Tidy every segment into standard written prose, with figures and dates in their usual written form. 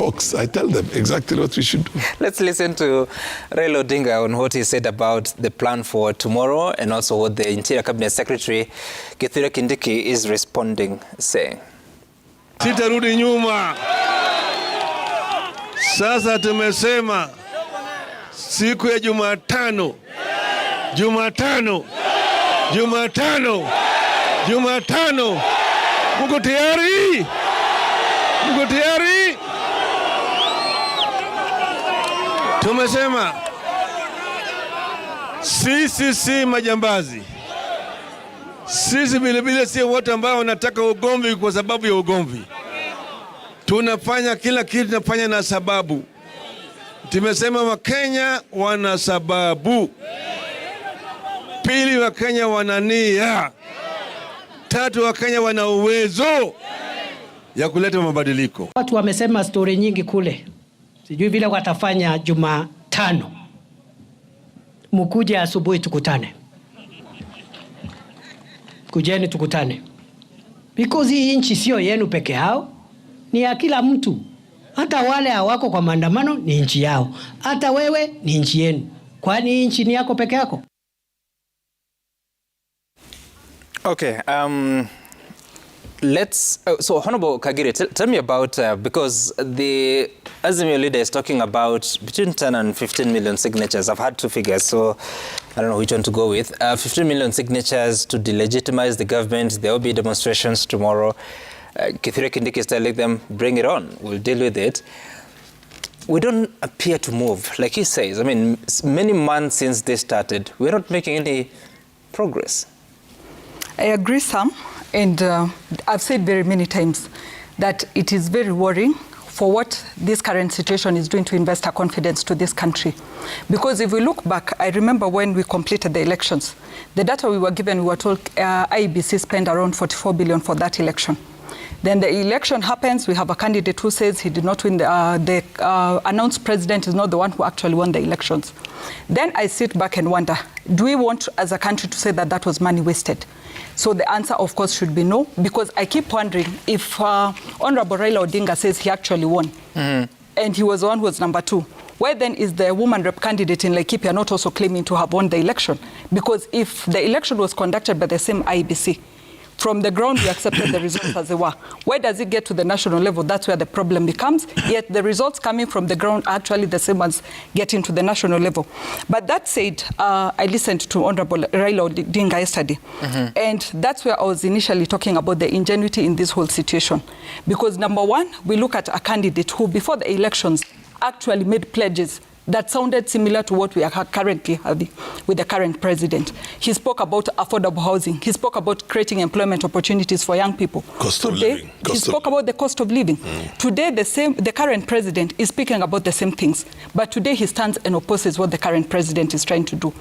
folks, I tell them exactly what we should do. Let's listen to Raila Odinga on what he said about the plan for tomorrow and also what the Interior Cabinet Secretary Kithure Kindiki is responding, saying. Sitarudi nyuma. Sasa tumesema siku ya Jumatano. Mko tayari? Mko tayari? Tumesema sisi si majambazi. Sisi vilevile si watu ambao wanataka ugomvi kwa sababu ya ugomvi. Tunafanya kila kitu, tunafanya na sababu. Tumesema Wakenya wana sababu. Pili, Wakenya wana nia. Tatu, Wakenya wana uwezo ya kuleta mabadiliko. Watu wamesema story nyingi kule. Sijui vile watafanya Jumatano. Mkuje asubuhi tukutane. Kujeni tukutane. Because hii nchi sio yenu peke yao, ni ya kila mtu. Hata wale hawako kwa maandamano ni nchi yao. Hata wewe ni nchi yenu. Kwani nchi ni yako peke yako? Okay, so Honorable Kagire, tell me about, because the Azimio leader is talking about between 10 and 15 million signatures. I've had two figures, so I don't know which one to go with. 15 million signatures to delegitimize the government. There will be demonstrations tomorrow. Kithure Kindiki is telling them, bring it on, we'll deal with it. We don't appear to move, like he says. I mean, many months since they started, we're not making any progress. I agree, Sam, and I've said very many times that it is very worrying for what this current situation is doing to investor confidence to this country. Because if we look back, I remember when we completed the elections, the data we were given, we were told IEBC spent around 44 billion for that election. Then the election happens, we have a candidate who says he did not win, the announced president is not the one who actually won the elections. Then I sit back and wonder, do we want as a country to say that that was money wasted? So the answer, of course, should be no, because I keep wondering if Honorable Raila Odinga says he actually won, and he was the one who was number 2. Why then is the woman rep candidate in Laikipia not also claiming to have won the election? Because if the election was conducted by the same IEBC, from the ground we accepted the results as they were. Where does it get to the national level? That's where the problem becomes. Yet the results coming from the ground are actually the same ones getting to the national level. But that said, I listened to Honorable Raila Odinga yesterday. And that's where I was initially talking about the ingenuity in this whole situation. Because number one, we look at a candidate who before the elections actually made pledges that sounded similar to what we are currently having with the current president. He spoke about affordable housing. He spoke about creating employment opportunities for young people. Cost of living. He spoke about the cost of living. Today, the current president is speaking about the same things. But today, he stands and opposes what the current president is trying to do.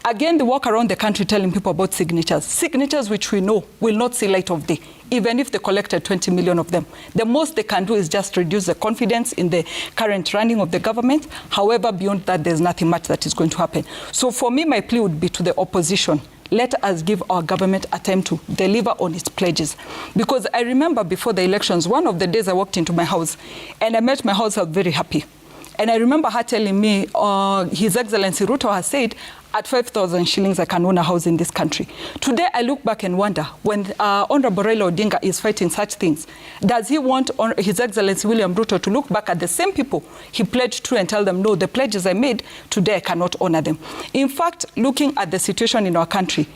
Again, they walk around the country telling people about signatures. Signatures which we know will not see light of day, even if they collected 20 million of them. The most they can do is just reduce the confidence in the current running of the government. However, beyond that, there's nothing much that is going to happen. So for me, my plea would be to the opposition. Let us give our government a time to deliver on its pledges. Because I remember before the elections, one of the days I walked into my house and I met my household very happy. And I remember her telling me, His Excellency Ruto has said, at 5,000 shillings, I can own a house in this country. Today, I look back and wonder, when Honorable Raila Odinga is fighting such things, does he want His Excellency William Ruto to look back at the same people he pledged to and tell them, no, the pledges I made, today I cannot honor them? In fact, looking at the situation in our country,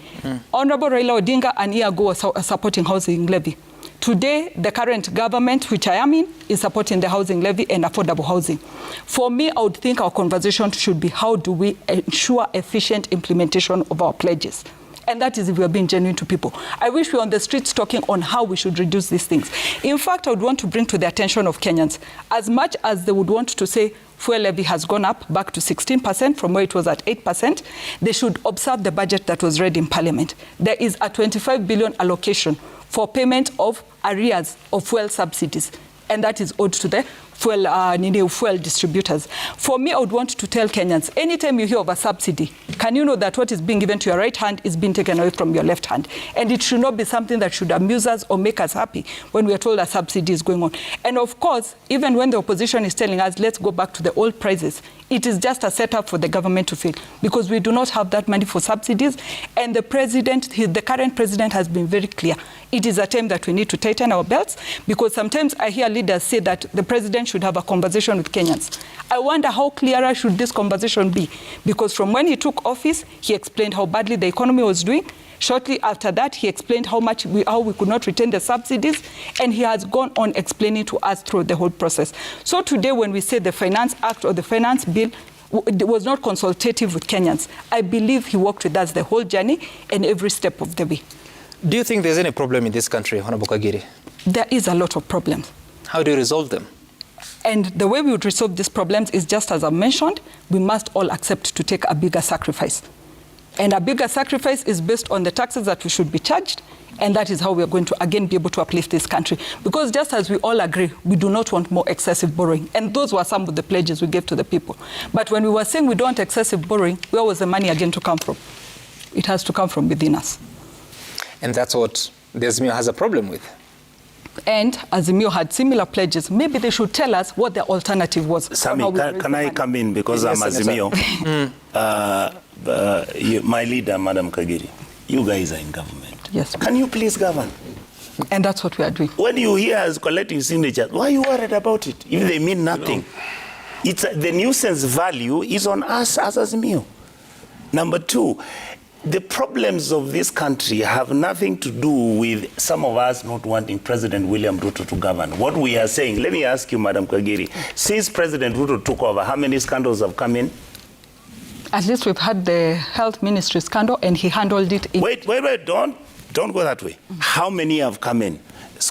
Honorable Raila Odinga and year ago are supporting housing levy. Today, the current government, which I am in, is supporting the housing levy and affordable housing. For me, I would think our conversation should be how do we ensure efficient implementation of our pledges? And that is if we are being genuine to people. I wish we were on the streets talking on how we should reduce these things. In fact, I would want to bring to the attention of Kenyans, as much as they would want to say fuel levy has gone up back to 16% from where it was at 8%, they should observe the budget that was read in Parliament. There is a 25 billion allocation for payment of arrears of fuel subsidies. And that is owed to the fuel distributors. For me, I would want to tell Kenyans, anytime you hear of a subsidy, can you know that what is being given to your right hand is being taken away from your left hand? And it should not be something that should amuse us or make us happy when we are told a subsidy is going on. And of course, even when the opposition is telling us, let's go back to the old prices, it is just a setup for the government to fail, because we do not have that money for subsidies. And the current president has been very clear. It is a time that we need to tighten our belts, because sometimes I hear leaders say that the president should have a conversation with Kenyans. I wonder how clearer should this conversation be, because from when he took office, he explained how badly the economy was doing. Shortly after that, he explained how we could not retain the subsidies, and he has gone on explaining to us through the whole process. So today, when we say the Finance Act or the Finance Bill was not consultative with Kenyans, I believe he worked with us the whole journey and every step of the way. Do you think there's any problem in this country, Honorable Kagiri? There is a lot of problems. How do you resolve them? And the way we would resolve these problems is just as I mentioned, we must all accept to take a bigger sacrifice. And a bigger sacrifice is based on the taxes that we should be charged, and that is how we are going to again be able to uplift this country. Because just as we all agree, we do not want more excessive borrowing. And those were some of the pledges we gave to the people. But when we were saying we don't want excessive borrowing, where was the money again to come from? It has to come from within us. And that's what the Azimio has a problem with. And Azimio had similar pledges. Maybe they should tell us what the alternative was. Sami, can I come in, because Yes, I'm Azimio? My leader, Madam Kagiri, you guys are in government. Yes. Can you please govern? And that's what we are doing. When you hear us collecting signatures, why are you worried about it if they mean nothing? It's the nuisance value is on us as Azimio. Number two, the problems of this country have nothing to do with some of us not wanting President William Ruto to govern. What we are saying, let me ask you, Madam Kagiri, since President Ruto took over, how many scandals have come in? At least we've had the health ministry scandal, and he handled it. Wait, don't go that way. How many have come in?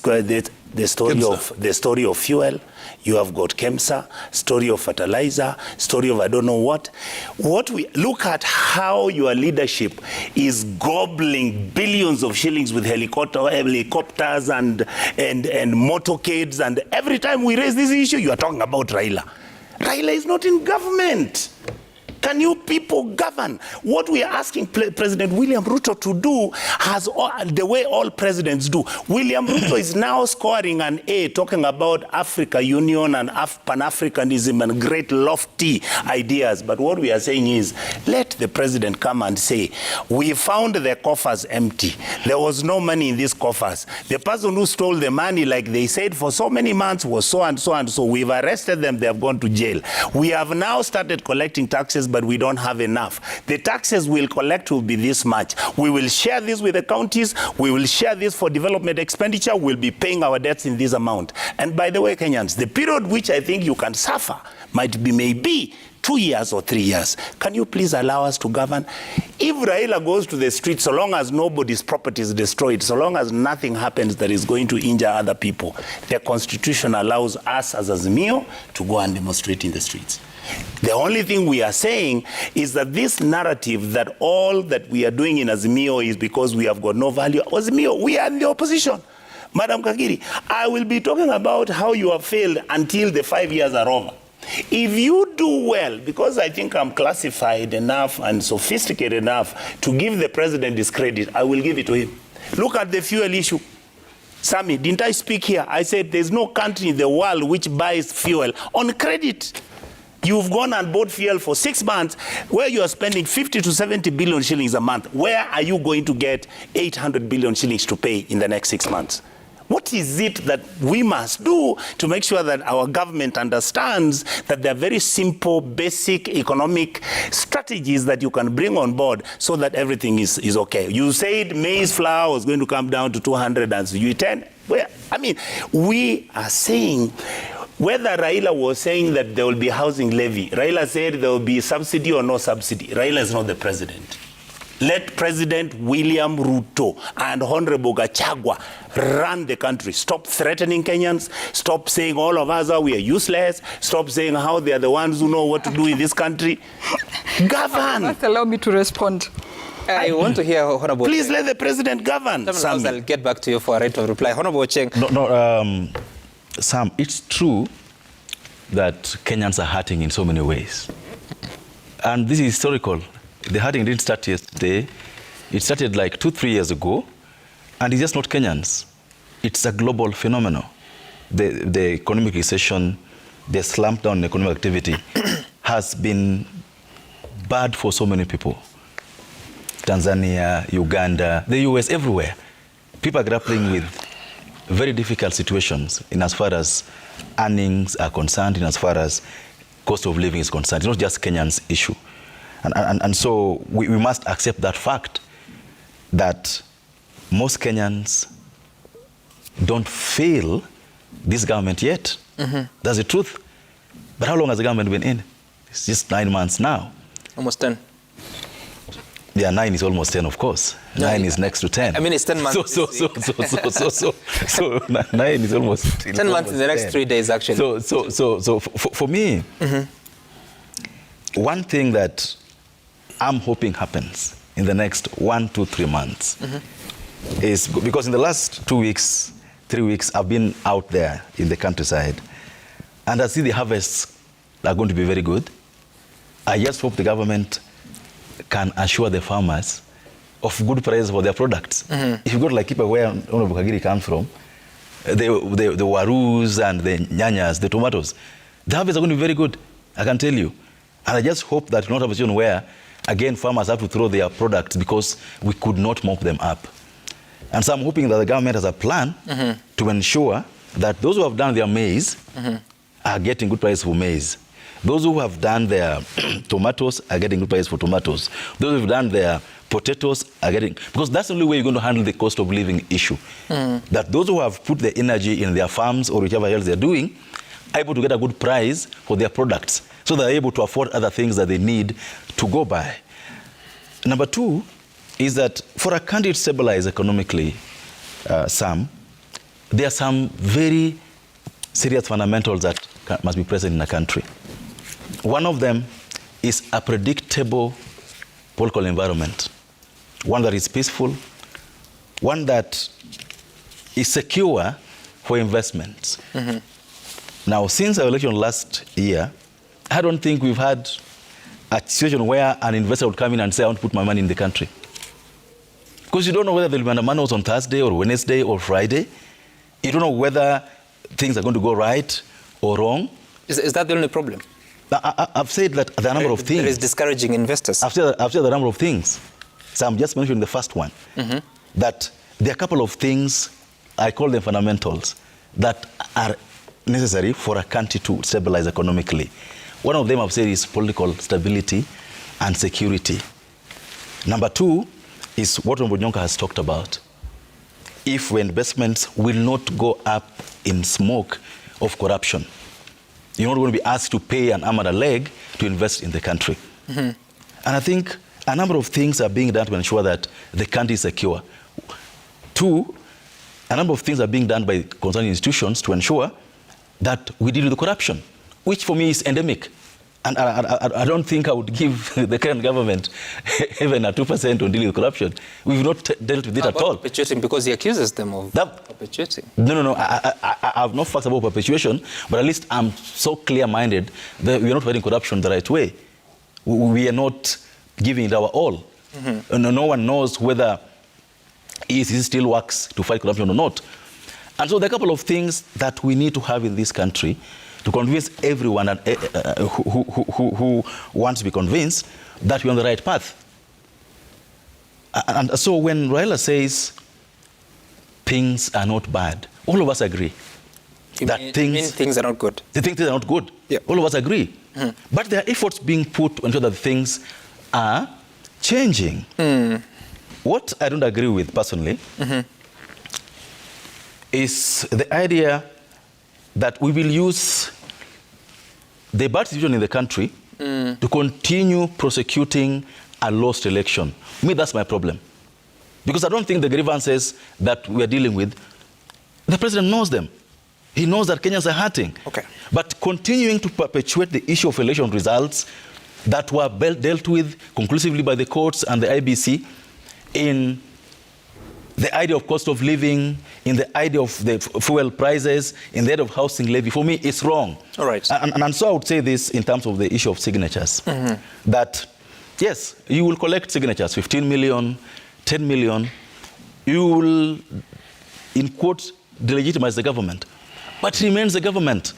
The story of fuel. You have got KEMSA, story of fertilizer, story of I don't know what. We look at how your leadership is gobbling billions of shillings with helicopters and motorcades, and every time we raise this issue, you are talking about Raila. Raila is not in government. Can you people govern? What we are asking President William Ruto to do has the way all presidents do. William Ruto is now scoring an A, talking about Africa Union and Pan-Africanism and great lofty ideas. But what we are saying is, let the president come and say, we found the coffers empty. There was no money in these coffers. The person who stole the money, like they said, for so many months was so and so and so. We've arrested them. They have gone to jail. We have now started collecting taxes, but we don't have enough. The taxes we'll collect will be this much. We will share this with the counties. We will share this for development expenditure. We'll be paying our debts in this amount. And by the way, Kenyans, the period which I think you can suffer might be maybe 2 years or 3 years. Can you please allow us to govern? If Raila goes to the street, so long as nobody's property is destroyed, so long as nothing happens that is going to injure other people, the Constitution allows us as Azimio to go and demonstrate in the streets. The only thing we are saying is that this narrative that all that we are doing in Azimio is because we have got no value. Azimio, we are in the opposition. Madam Kagiri, I will be talking about how you have failed until the 5 years are over. If you do well, because I think I'm classified enough and sophisticated enough to give the president this credit, I will give it to him. Look at the fuel issue. Sami, didn't I speak here? I said there's no country in the world which buys fuel on credit. You've gone and bought fuel for 6 months where you are spending 50 to 70 billion shillings a month. Where are you going to get 800 billion shillings to pay in the next 6 months? What is it that we must do to make sure that our government understands that there are very simple, basic economic strategies that you can bring on board so that everything is okay? You said maize flour was going to come down to 200 and you 10. Well, I mean, we are saying, whether Raila was saying that there will be housing levy, Raila said there will be subsidy or no subsidy. Raila is not the president. Let President William Ruto and Honorable Gachagua run the country. Stop threatening Kenyans. Stop saying all of us we are useless. Stop saying how they are the ones who know what to do in this country. Govern. Just allow me to respond. I want to hear Honorable. Please let the president govern. I'll get back to you for a right of reply. Honorable Cheng. Sam, it's true that Kenyans are hurting in so many ways. And this is historical. The hurting didn't start yesterday. It started like 2-3 years ago. And it's just not Kenyans. It's a global phenomenon. The economic recession, the slump down in economic activity has been bad for so many people. Tanzania, Uganda, the US, everywhere. People are grappling with very difficult situations in as far as earnings are concerned, in as far as cost of living is concerned. It's not just Kenyans' issue. And so we must accept that fact that most Kenyans don't feel this government yet. That's the truth. But how long has the government been in? It's just 9 months now. Almost 10. Yeah, 9 is almost 10, of course. 9 is next to 10. I mean, it's 10 months. So 9 is almost 10 months in the next 3 days, actually. So for me, one thing that I'm hoping happens in the next 1 to 3 months is because in the last 2 weeks, 3 weeks, I've been out there in the countryside, and I see the harvests are going to be very good. I just hope the government can assure the farmers of good prices for their products. If you go to Laikipia, where Honorable Kagiri comes from, the warus and the nyanyas, the tomatoes, the harvests are going to be very good, I can tell you. And I just hope that not have a situation where, again, farmers have to throw their products because we could not mop them up. And so I'm hoping that the government has a plan to ensure that those who have done their maize are getting good prices for maize. Those who have done their tomatoes are getting good prices for tomatoes. Those who have done their potatoes are getting... Because that's the only way you're going to handle the cost of living issue. That those who have put the energy in their farms or whichever else they're doing are able to get a good price for their products. So they're able to afford other things that they need to go by. Number 2 is that for a country to stabilize economically, there are some very serious fundamentals that must be present in a country. One of them is a predictable political environment, one that is peaceful, one that is secure for investments. Now, since our election last year, I don't think we've had a situation where an investor would come in and say, I want to put my money in the country. Because you don't know whether there will be an amendment on Thursday or Wednesday or Friday. You don't know whether things are going to go right or wrong. Is that the only problem? I've said that there are a number of things. It is discouraging investors. I've said a number of things. So I'm just mentioning the first one. That there are a couple of things, I call them fundamentals, that are necessary for a country to stabilize economically. One of them I've said is political stability and security. Number 2 is what Mbonyonka has talked about. If investments will not go up in smoke of corruption, you're not going to be asked to pay an arm and a leg to invest in the country. And I think a number of things are being done to ensure that the country is secure. 2, a number of things are being done by concerned institutions to ensure that we deal with the corruption, which for me is endemic. And I don't think I would give the current government even a 2% on dealing with corruption. We've not dealt with it at all. Perpetuating, because he accuses them of perpetuating. No. I have no facts about perpetuation, but at least I'm so clear-minded that we are not fighting corruption the right way. We are not giving it our all. No one knows whether EACC still works to fight corruption or not. And so there are a couple of things that we need to have in this country to convince everyone who wants to be convinced that we're on the right path. And so when Raila says things are not bad, all of us agree. Things are not good. They think things are not good. Yeah. All of us agree. But there are efforts being put to ensure that things are changing. What I don't agree with personally is the idea that we will use the bad situation in the country to continue prosecuting a lost election. For me, that's my problem. Because I don't think the grievances that we are dealing with, the president knows them. He knows that Kenyans are hurting. Okay. But continuing to perpetuate the issue of election results that were dealt with conclusively by the courts and the IBC in the idea of cost of living, in the idea of the fuel prices, in the idea of housing levy, for me, it's wrong. All right. And so I would say this in terms of the issue of signatures, that, yes, you will collect signatures, 15 million, 10 million. You will, in quotes, delegitimize the government. But it remains the government.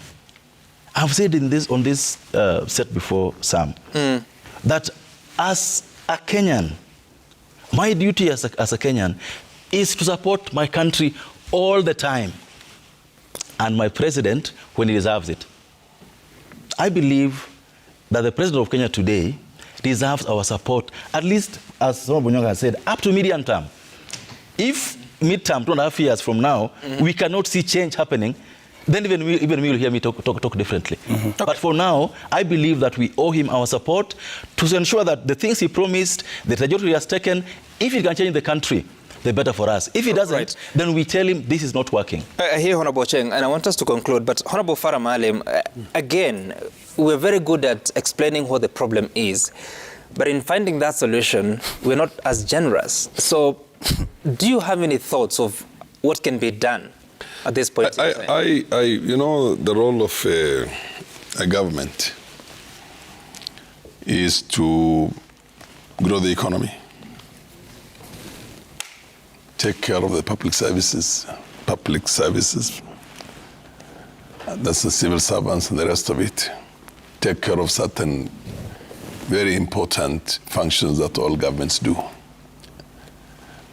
I've said on this set before, Sam, that as a Kenyan, my duty as a Kenyan is to support my country all the time, and my president when he deserves it. I believe that the president of Kenya today deserves our support, at least, as Sam Bunyonga has said, up to medium term. If midterm, 2.5 years from now, we cannot see change happening, then even me will hear me talk differently. Okay. But for now, I believe that we owe him our support to ensure that the things he promised, the trajectory he has taken, if he can change the country, the better for us. If he doesn't, then we tell him this is not working. I hear Honorable Cheng, and I want us to conclude, but Honorable Farah Maalim, again, we're very good at explaining what the problem is, but in finding that solution, we're not as generous. So, do you have any thoughts of what can be done at this point? You know, the role of a government is to grow the economy, take care of the public services, that's the civil servants and the rest of it, take care of certain very important functions that all governments do.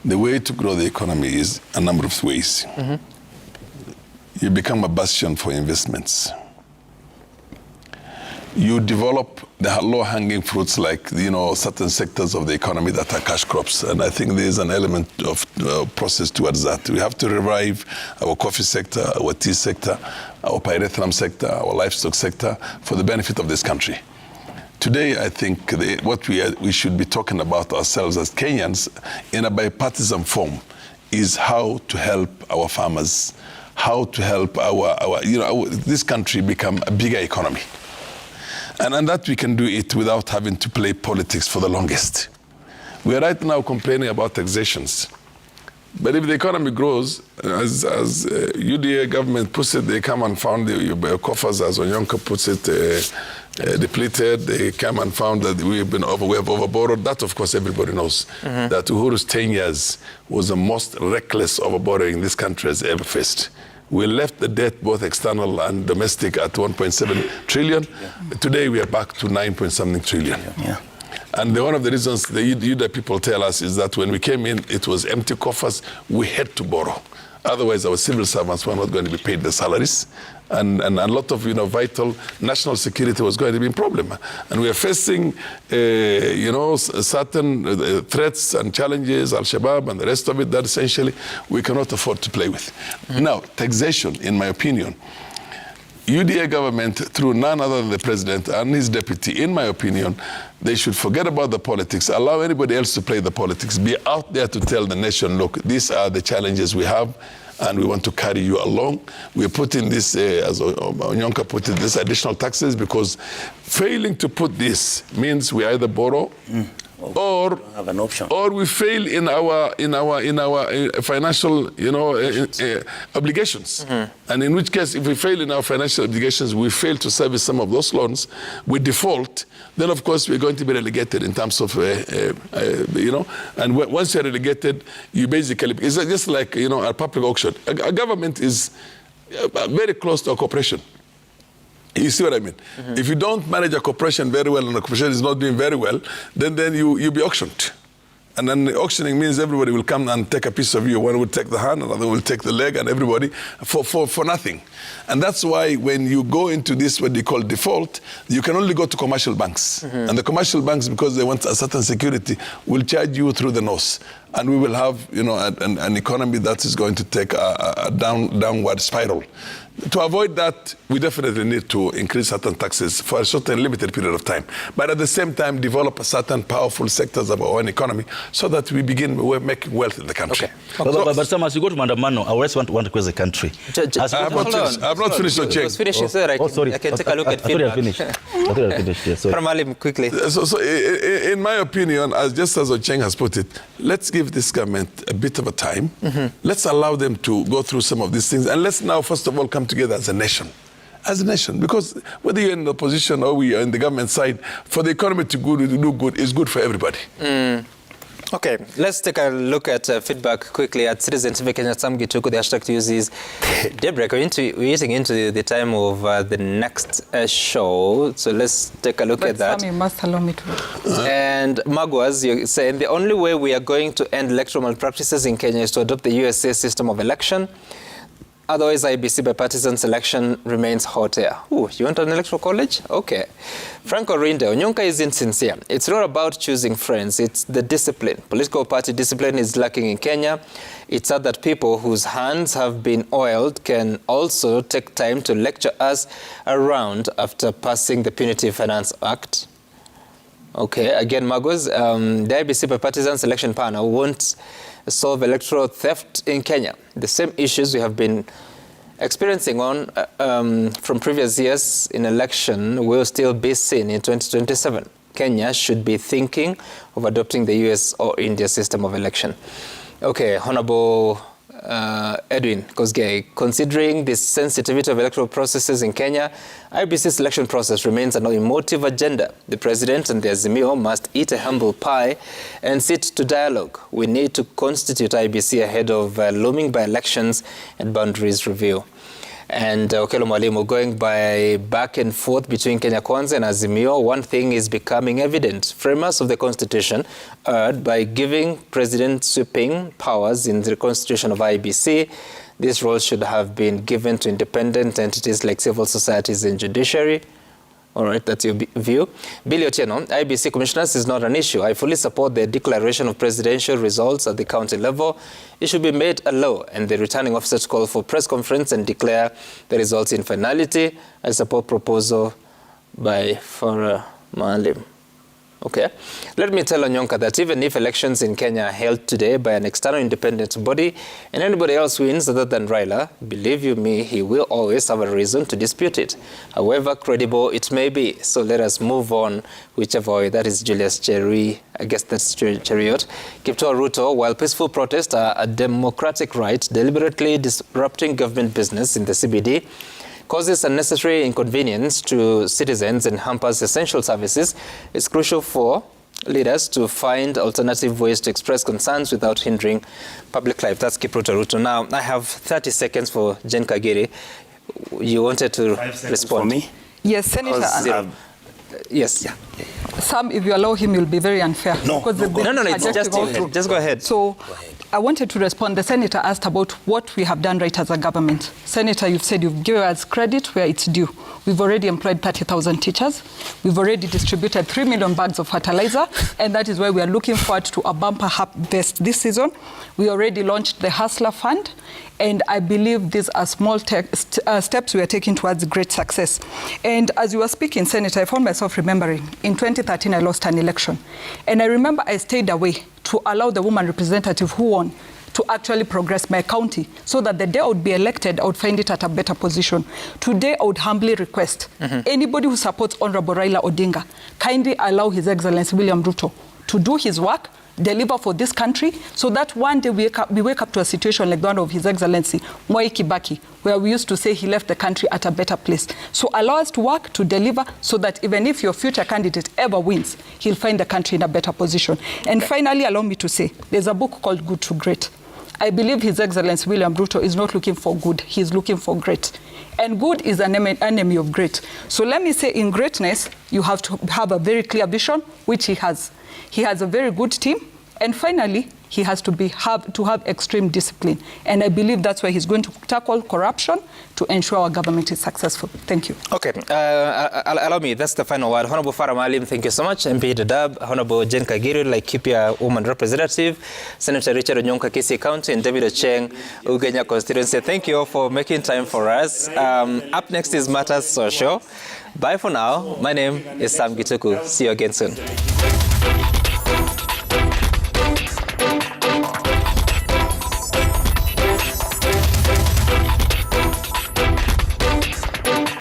The way to grow the economy is a number of ways. You become a bastion for investments. You develop the low-hanging fruits like, certain sectors of the economy that are cash crops. And I think there is an element of process towards that. We have to revive our coffee sector, our tea sector, our pyrethrum sector, our livestock sector for the benefit of this country. Today, I think what we should be talking about ourselves as Kenyans in a bipartisan form is how to help our farmers, how to help this country become a bigger economy. And that we can do it without having to play politics for the longest. We are right now complaining about taxations. But if the economy grows, as UDA government puts it, they come and found your coffers, as Onyonka puts it, depleted. They come and found that we have overborrowed. That, of course, everybody knows. That Uhuru's 10 years was the most reckless overborrowing this country has ever faced. We left the debt, both external and domestic, at 1.7 trillion. Today, we are back to 9-point-something trillion. And one of the reasons the UDA people tell us is that when we came in, it was empty coffers. We had to borrow. Otherwise, our civil servants were not going to be paid the salaries. And a lot of vital national security was going to be a problem. And we are facing certain threats and challenges, Al-Shabaab and the rest of it, that essentially we cannot afford to play with. Now, taxation, in my opinion, UDA government, through none other than the president and his deputy, in my opinion, they should forget about the politics, allow anybody else to play the politics, be out there to tell the nation, look, these are the challenges we have, and we want to carry you along. We're putting this, as Onyonka put it, this additional taxes, because failing to put this means we either borrow or have an option, or we fail in our financial obligations. And in which case, if we fail in our financial obligations, we fail to service some of those loans, we default, then of course we're going to be relegated in terms of and once you're relegated, you basically, it's just like a public auction. A government is very close to a corporation. You see what I mean? If you don't manage a corporation very well and the corporation is not doing very well, then you'll be auctioned. And then the auctioning means everybody will come and take a piece of you. One will take the hand, another will take the leg, and everybody for nothing. And that's why when you go into this, what they call default, you can only go to commercial banks. And the commercial banks, because they want a certain security, will charge you through the nose. And we will have an economy that is going to take a downward spiral. To avoid that, we definitely need to increase certain taxes for a certain limited period of time. But at the same time, develop a certain powerful sectors of our own economy so that we begin making wealth in the country. Okay. But Sam, as you go to Mandamano, I always want to question the country. I've not finished your check. Sorry. I can take a look at feedback. I thought I finished. Yes, sorry. Quickly. So in my opinion, just as Ocheng has put it, let's give this government a bit of a time. Let's allow them to go through some of these things. And let's now, first of all, come together as a nation. As a nation, because whether you're in the opposition or we are in the government side, for the economy to do good is good for everybody. Okay, let's take a look at feedback quickly at Citizen TV Kenya. Sam Gituku, the hashtag to use is daybreak. We're eating into the time of the next show, so let's take a look at that. Sam, you must allow me to. And Magwas, you're saying the only way we are going to end electoral malpractices in Kenya is to adopt the USA system of election. Otherwise, IBC bipartisan selection remains hot air. Ooh, you want an electoral college? Okay. Franco Rinde, Onyonka is insincere. It's not about choosing friends, it's the discipline. Political party discipline is lacking in Kenya. It's sad that people whose hands have been oiled can also take time to lecture us around after passing the Punitive Finance Act. Okay, again, Magos, the IBC bipartisan selection panel won't solve electoral theft in Kenya. The same issues we have been experiencing from previous years in election will still be seen in 2027. Kenya should be thinking of adopting the US or India system of election. Okay, Honorable Edwin Kosgei, considering the sensitivity of electoral processes in Kenya, IBC selection process remains an emotive agenda. The President and the Azimio must eat a humble pie and sit to dialogue. We need to constitute IBC ahead of looming by-elections and boundaries review. And Okelo Mwalimu, going by back and forth between Kenya Kwanza and Azimio, one thing is becoming evident. Framers of the Constitution erred by giving President sweeping powers in the Constitution of IBC. This role should have been given to independent entities like civil societies and judiciary. All right, that's your view. Billy Otieno, IBC commissioners is not an issue. I fully support the declaration of presidential results at the county level. It should be made a law, and the returning officer to call for press conference and declare the results in finality. I support proposal by Farah Maalim. Okay. Let me tell Onyonka that even if elections in Kenya are held today by an external independent body and anybody else wins other than Raila, believe you me, he will always have a reason to dispute it, however credible it may be. So let us move on, whichever way. That is Julius Cherry. I guess that's Cheriot. Kiptoo Ruto, while peaceful protests are a democratic right, deliberately disrupting government business in the CBD causes unnecessary inconvenience to citizens and hampers essential services. It's crucial for leaders to find alternative ways to express concerns without hindering public life. That's Kiptoo Ruto. Now, I have 30 seconds for Jen Kagiri. You wanted to respond. For me? Yes, Senator. Yes. Yeah. Sam, if you allow him, you'll be very unfair. No, just go ahead. So, I wanted to respond. The Senator asked about what we have done right as a government. Senator, you've said you've given us credit where it's due. We've already employed 30,000 teachers. We've already distributed 3 million bags of fertilizer, and that is why we are looking forward to a bumper harvest this season. We already launched the Hustler Fund, and I believe these are small steps we are taking towards great success. And as you were speaking, Senator, I found myself remembering in 2013 I lost an election. And I remember I stayed away to allow the woman representative who won to actually progress my county so that the day I would be elected, I would find it at a better position. Today, I would humbly request anybody who supports Honorable Raila Odinga, kindly allow His Excellency William Ruto to do his work, deliver for this country, so that one day we wake up to a situation like the one of His Excellency Mwai Kibaki, where we used to say he left the country at a better place. So allow us to work, to deliver, so that even if your future candidate ever wins, he'll find the country in a better position. And finally, allow me to say, there's a book called Good to Great. I believe His Excellency William Ruto is not looking for good, he's looking for great. And good is an enemy of great. So let me say, in greatness, you have to have a very clear vision, which he has. He has a very good team. And finally, he has to have extreme discipline. And I believe that's why he's going to tackle corruption to ensure our government is successful. Thank you. Okay. Allow me, that's the final word. Honorable Farah Maalim, thank you so much. MP Dadab, Honorable Jen Kagiri, Laikipia Woman Representative, Senator Richard Onyonka, Kisii County, and David Ocheng, Ugenya constituency. Thank you all for making time for us. Up next is Matters Social. Bye for now. My name is Sam Gituku. See you again soon.